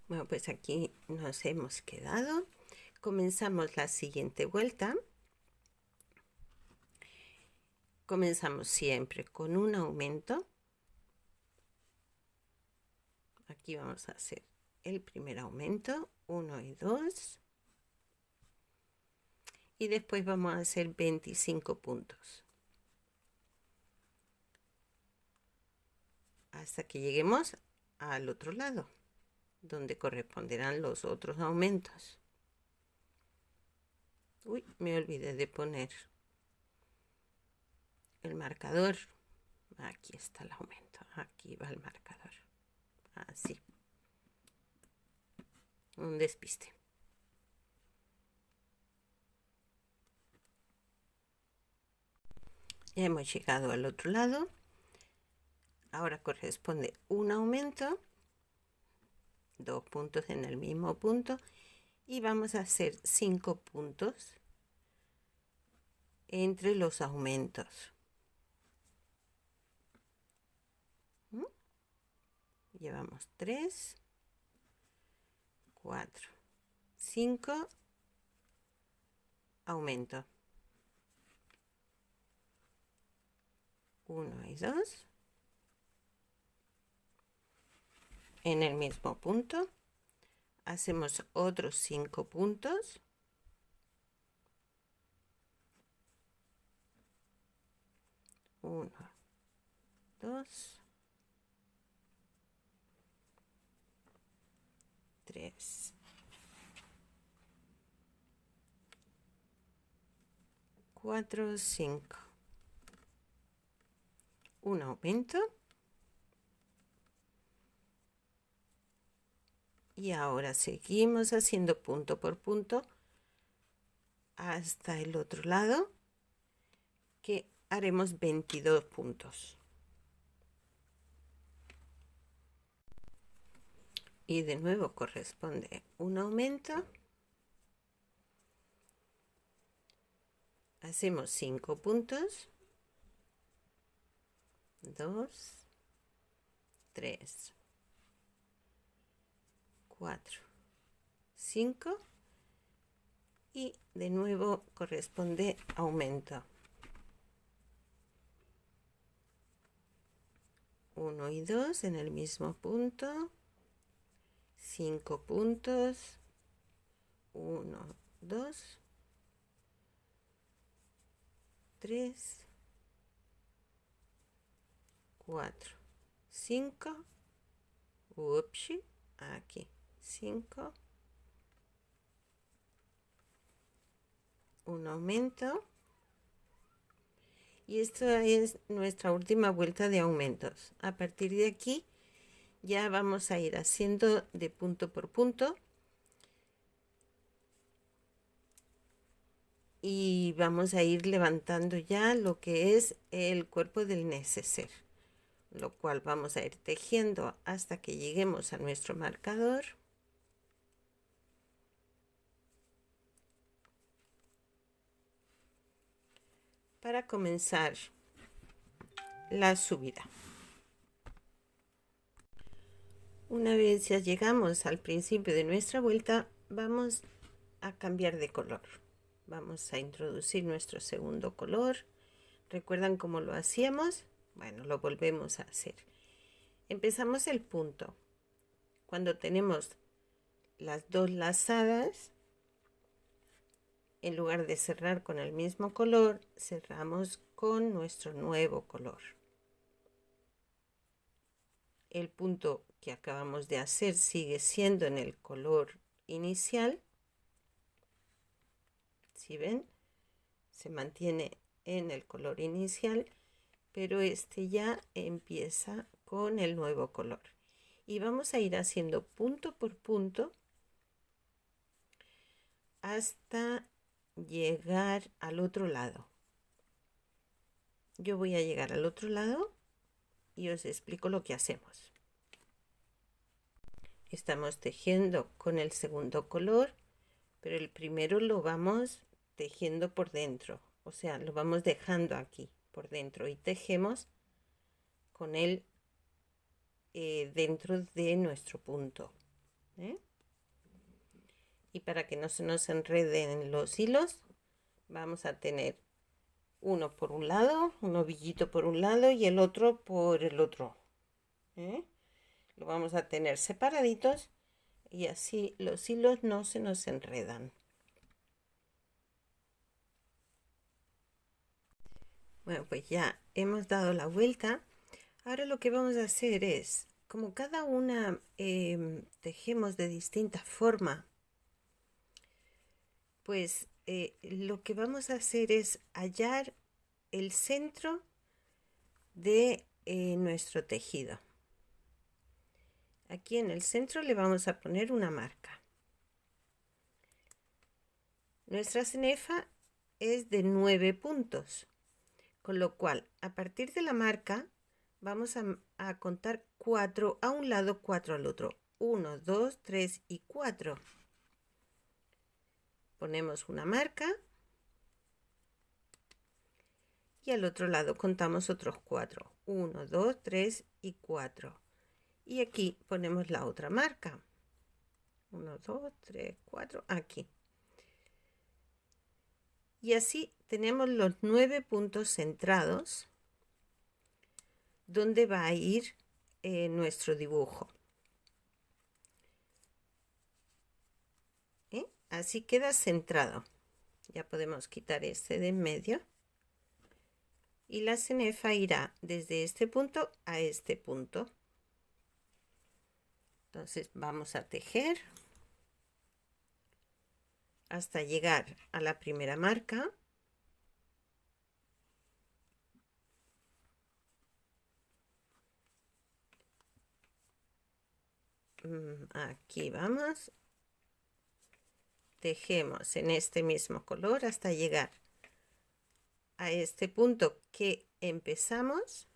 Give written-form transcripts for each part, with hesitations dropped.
Bueno, pues aquí nos hemos quedado. Comenzamos la siguiente vuelta. Comenzamos siempre con un aumento. Aquí vamos a hacer el primer aumento, 1 y 2. Y después vamos a hacer 25 puntos. Hasta que lleguemos al otro lado, donde corresponderán los otros aumentos. Uy, me olvidé de poner el marcador. Aquí está el aumento. Aquí va el marcador. Así. Un despiste. Ya hemos llegado al otro lado. Ahora corresponde un aumento. 2 puntos en el mismo punto. Y vamos a hacer 5 puntos entre los aumentos. Llevamos 3, 4, 5, aumento. 1 y 2. En el mismo punto. Hacemos otros 5 puntos. 1, 2, 3, 4, 5. Un aumento. Y ahora seguimos haciendo punto por punto hasta el otro lado, que haremos 22 puntos. Y de nuevo corresponde un aumento. Hacemos 5 puntos. 2, 3, 4, 5. Y de nuevo corresponde aumento. 1 y 2 en el mismo punto. 5 puntos. 1, 2, 3, 4, 5. Ups, aquí 5. Un aumento. Y esto es nuestra última vuelta de aumentos. A partir de aquí ya vamos a ir haciendo de punto por punto. Y vamos a ir levantando ya lo que es el cuerpo del neceser, lo cual vamos a ir tejiendo hasta que lleguemos a nuestro marcador. Para comenzar la subida. Una vez ya llegamos al principio de nuestra vuelta, vamos a cambiar de color. Vamos a introducir nuestro segundo color. ¿Recuerdan cómo lo hacíamos? Bueno, lo volvemos a hacer. Empezamos el punto. Cuando tenemos las dos lazadas, en lugar de cerrar con el mismo color, cerramos con nuestro nuevo color. El punto que acabamos de hacer sigue siendo en el color inicial. ¿Sí ven? Se mantiene en el color inicial, pero este ya empieza con el nuevo color. Y vamos a ir haciendo punto por punto hasta llegar al otro lado. Yo voy a llegar al otro lado y os explico lo que hacemos. Estamos tejiendo con el segundo color, pero el primero lo vamos tejiendo por dentro, o sea, lo vamos dejando aquí por dentro y tejemos con él dentro de nuestro punto. ¿eh? Y para que no se nos enreden los hilos, vamos a tener uno por un lado, un ovillito por un lado y el otro por el otro, ¿eh? Lo vamos a tener separaditos y así los hilos no se nos enredan. Bueno, pues ya hemos dado la vuelta. Ahora lo que vamos a hacer es, como cada una tejemos de distinta forma, pues lo que vamos a hacer es hallar el centro de nuestro tejido. Aquí en el centro le vamos a poner una marca. Nuestra cenefa es de 9 puntos, con lo cual a partir de la marca vamos a contar 4 a un lado, 4 al otro. 1, 2, 3 y 4. Ponemos una marca y al otro lado contamos otros 4. 1, 2, 3 y 4. Y aquí ponemos la otra marca. 1, 2, 3, 4, aquí. Y así tenemos los 9 puntos centrados donde va a ir nuestro dibujo. Así queda centrado. Ya podemos quitar este de en medio. Y la cenefa irá desde este punto a este punto. Entonces vamos a tejer hasta llegar a la primera marca. Aquí vamos. Tejemos en este mismo color hasta llegar a este punto que empezamos,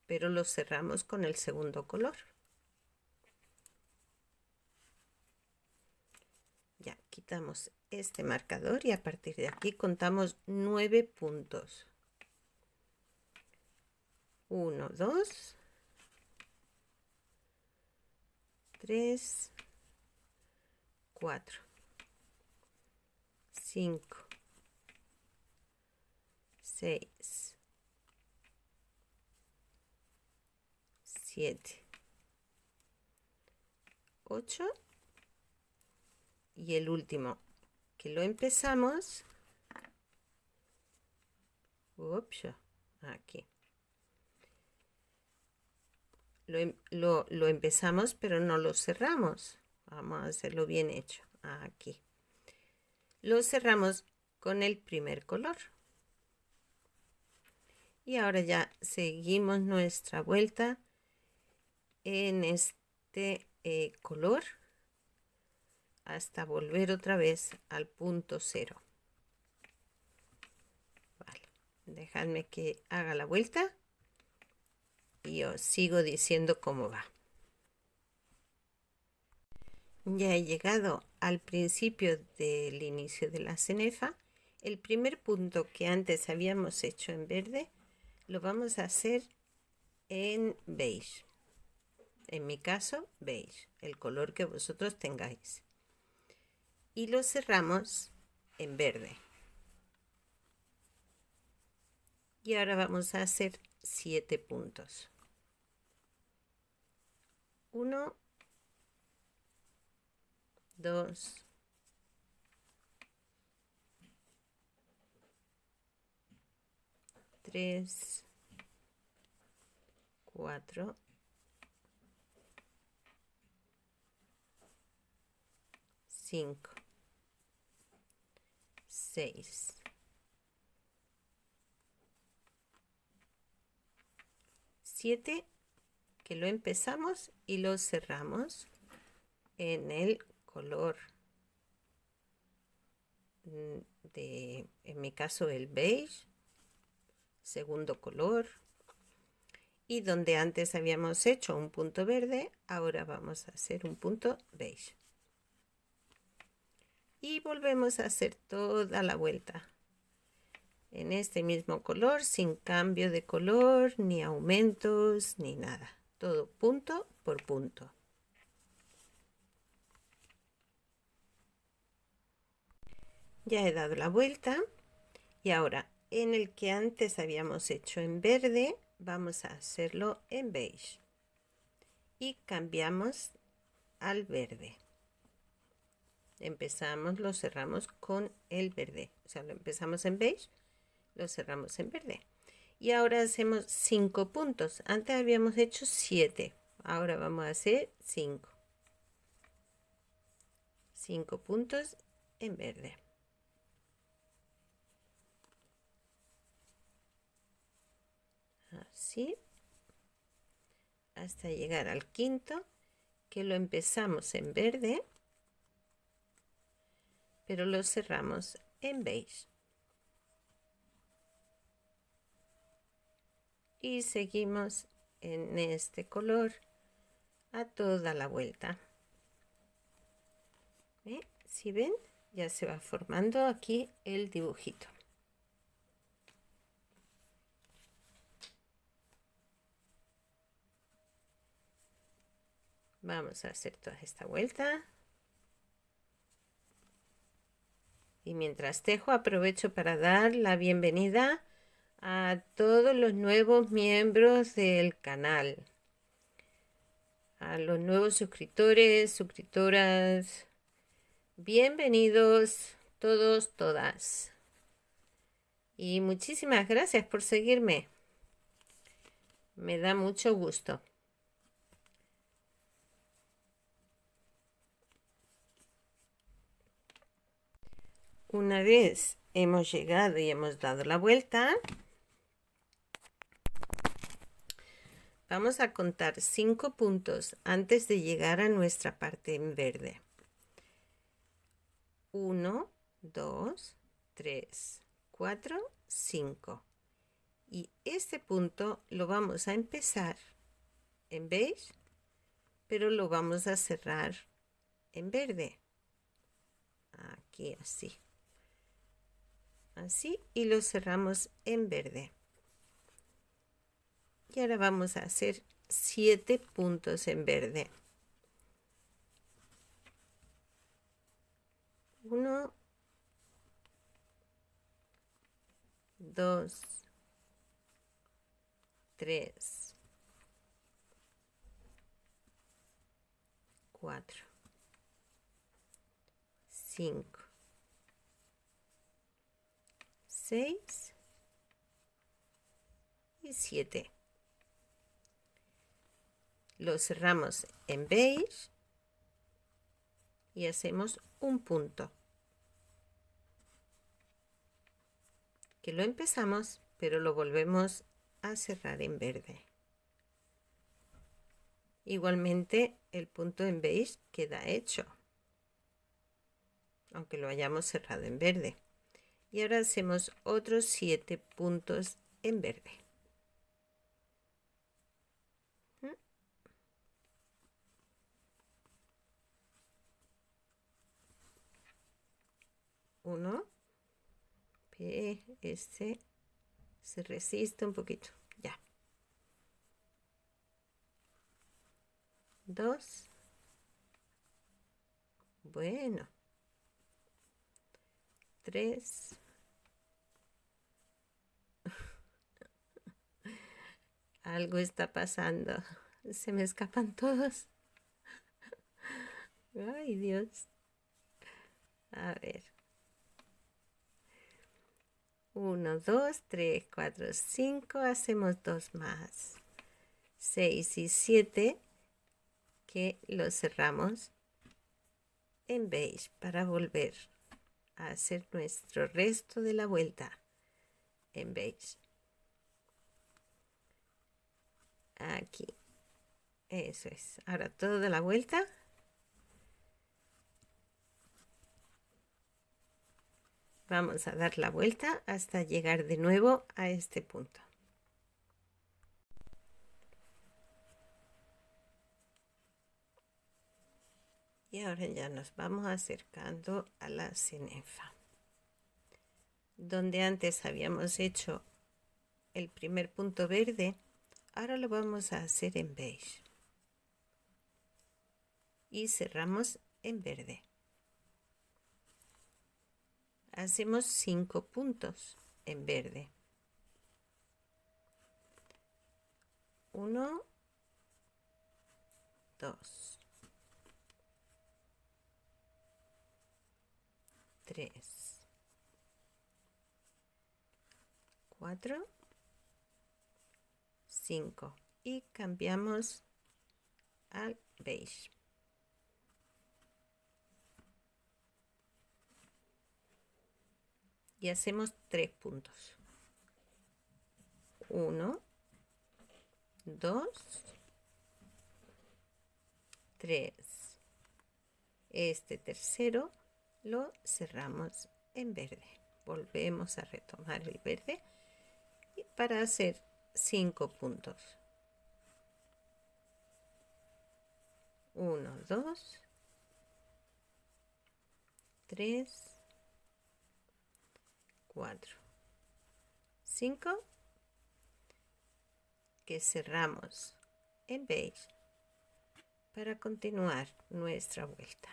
pero lo cerramos con el segundo color. Ya quitamos este marcador y a partir de aquí contamos 9 puntos. 1, 2, 3, 4, 5, 6, 7, 8 y el último que lo empezamos, aquí. Lo empezamos pero no lo cerramos. Vamos a hacerlo bien hecho. Aquí. Lo cerramos con el primer color. Y ahora ya seguimos nuestra vuelta en este color hasta volver otra vez al punto 0. Vale. Dejadme que haga la vuelta y os sigo diciendo cómo va. Ya he llegado al principio del inicio de la cenefa. El primer punto que antes habíamos hecho en verde lo vamos a hacer en beige. En mi caso, beige, el color que vosotros tengáis. Y lo cerramos en verde. Y ahora vamos a hacer 7 puntos. 1, 2, 3, 4, 5, 6, 7, que lo empezamos y lo cerramos en el color en mi caso el beige, segundo color, y donde antes habíamos hecho un punto verde, ahora vamos a hacer un punto beige. Y volvemos a hacer toda la vuelta en este mismo color, sin cambio de color, ni aumentos, ni nada. Todo punto por punto. Ya he dado la vuelta y ahora en el que antes habíamos hecho en verde vamos a hacerlo en beige y cambiamos al verde. Empezamos, lo cerramos con el verde, o sea, lo empezamos en beige, lo cerramos en verde. Y ahora hacemos 5 puntos. Antes habíamos hecho 7, ahora vamos a hacer 5. 5 puntos en verde. Así, hasta llegar al quinto, que lo empezamos en verde, pero lo cerramos en beige. Y seguimos en este color a toda la vuelta. Si ven, ya se va formando aquí el dibujito. Vamos a hacer toda esta vuelta. Y mientras tejo, aprovecho para dar la bienvenida a todos los nuevos miembros del canal. A los nuevos suscriptores, suscriptoras. Bienvenidos todos, todas. Y muchísimas gracias por seguirme. Me da mucho gusto. Una vez hemos llegado y hemos dado la vuelta, vamos a contar 5 puntos antes de llegar a nuestra parte en verde. 1, 2, 3, 4, 5. Y este punto lo vamos a empezar en beige, pero lo vamos a cerrar en verde. Aquí así. Así, y lo cerramos en verde. Y ahora vamos a hacer 7 puntos en verde. 1, 2, 3, 4, 5, 6 y 7. Lo cerramos en beige y hacemos un punto. Que lo empezamos, pero lo volvemos a cerrar en verde. Igualmente el punto en beige queda hecho, aunque lo hayamos cerrado en verde. Y ahora hacemos otros 7 puntos en verde. 1, este se resiste un poquito, ya. 2, bueno. 3, algo está pasando, se me escapan todos. Ay, Dios. A ver. 1, 2, 3, 4, 5. Hacemos 2 más. 6 y 7 que lo cerramos en beige para volver a hacer nuestro resto de la vuelta en beige. Aquí. Eso es. Ahora toda la vuelta. Vamos a dar la vuelta hasta llegar de nuevo a este punto. Y ahora ya nos vamos acercando a la cenefa. Donde antes habíamos hecho el primer punto verde, ahora lo vamos a hacer en beige. Y cerramos en verde. hacemos 5 puntos en verde. 1, 2, 3, 4, 5 y cambiamos al beige. Y hacemos 3 puntos. 1, 2, 3. Este tercero lo cerramos en verde. Volvemos a retomar el verde para hacer 5 puntos. 1, 2, 3, 4, 5 que cerramos en beige para continuar nuestra vuelta.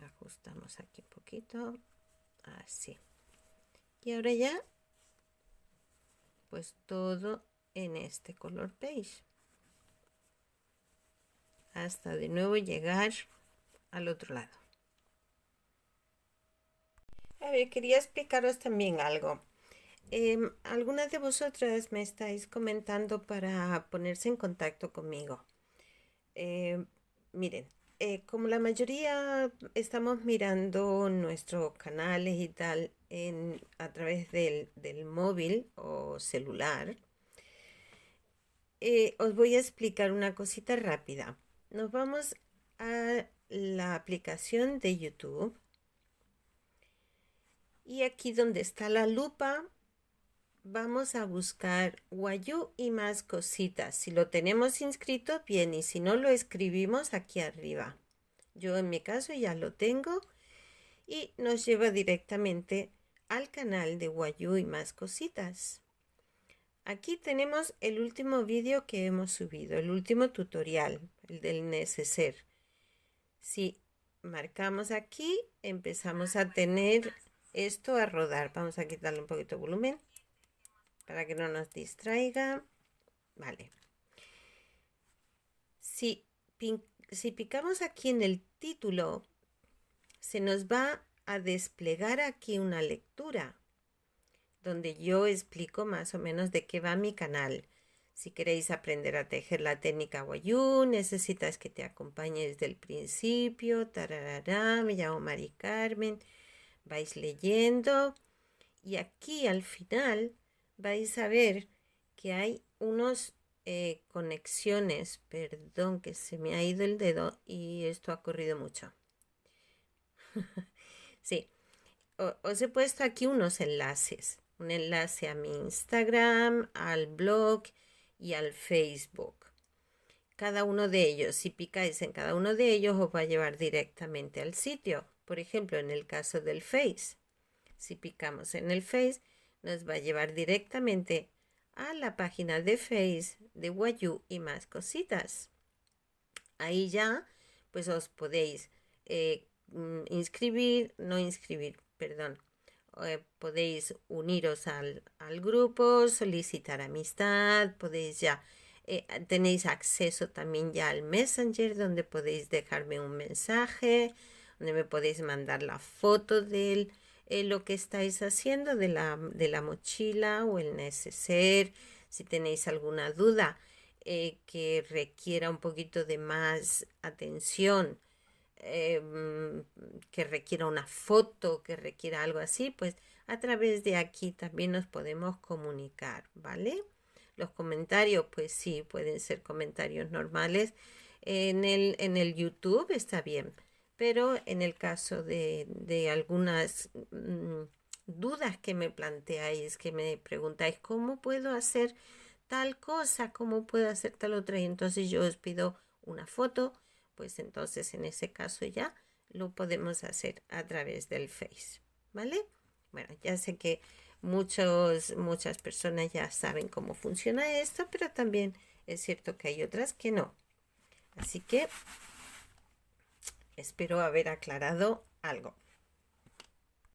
Ajustamos aquí un poquito, así. Y ahora ya, pues todo en este color beige. Hasta de nuevo llegar al otro lado. A ver, quería explicaros también algo. Algunas de vosotras me estáis comentando para ponerse en contacto conmigo. Miren, como la mayoría estamos mirando nuestros canales y tal a través del móvil o celular, os voy a explicar una cosita rápida. Nos vamos a la aplicación de YouTube y aquí donde está la lupa vamos a buscar Wayuu y más cositas. Si lo tenemos inscrito, bien, y si no, lo escribimos aquí arriba. Yo en mi caso ya lo tengo y nos lleva directamente al canal de Wayuu y más cositas. Aquí tenemos el último vídeo que hemos subido, el último tutorial, el del neceser. Si marcamos aquí, empezamos a tener esto a rodar. Vamos a quitarle un poquito de volumen para que no nos distraiga. Vale. Si picamos aquí en el título, se nos va a desplegar aquí una lectura donde yo explico más o menos de qué va mi canal. Si queréis aprender a tejer la técnica Wayuu, necesitas que te acompañe desde el principio, tararara, me llamo Mari Carmen, vais leyendo y aquí al final vais a ver que hay unos conexiones, perdón que se me ha ido el dedo y esto ha corrido mucho. Sí, os he puesto aquí unos enlaces, un enlace a mi Instagram, al blog y al Facebook. Cada uno de ellos, si picáis en cada uno de ellos, os va a llevar directamente al sitio. Por ejemplo, en el caso del Face, si picamos en el Face, nos va a llevar directamente a la página de Face de Wayuu y más cositas. Ahí ya, pues os podéis podéis uniros al grupo, solicitar amistad, podéis ya, tenéis acceso también ya al Messenger donde podéis dejarme un mensaje, donde me podéis mandar la foto de lo que estáis haciendo de la mochila o el neceser, si tenéis alguna duda que requiera un poquito de más atención, que requiera una foto, que requiera algo así, pues a través de aquí también nos podemos comunicar, ¿vale? Los comentarios, pues sí, pueden ser comentarios normales. En el YouTube está bien, pero en el caso de algunas dudas que me planteáis, que me preguntáis, ¿cómo puedo hacer tal cosa? ¿Cómo puedo hacer tal otra? Y entonces yo os pido una foto, pues entonces en ese caso ya lo podemos hacer a través del Face, ¿vale? Bueno, ya sé que muchas personas ya saben cómo funciona esto, pero también es cierto que hay otras que no. Así que Espero haber aclarado algo.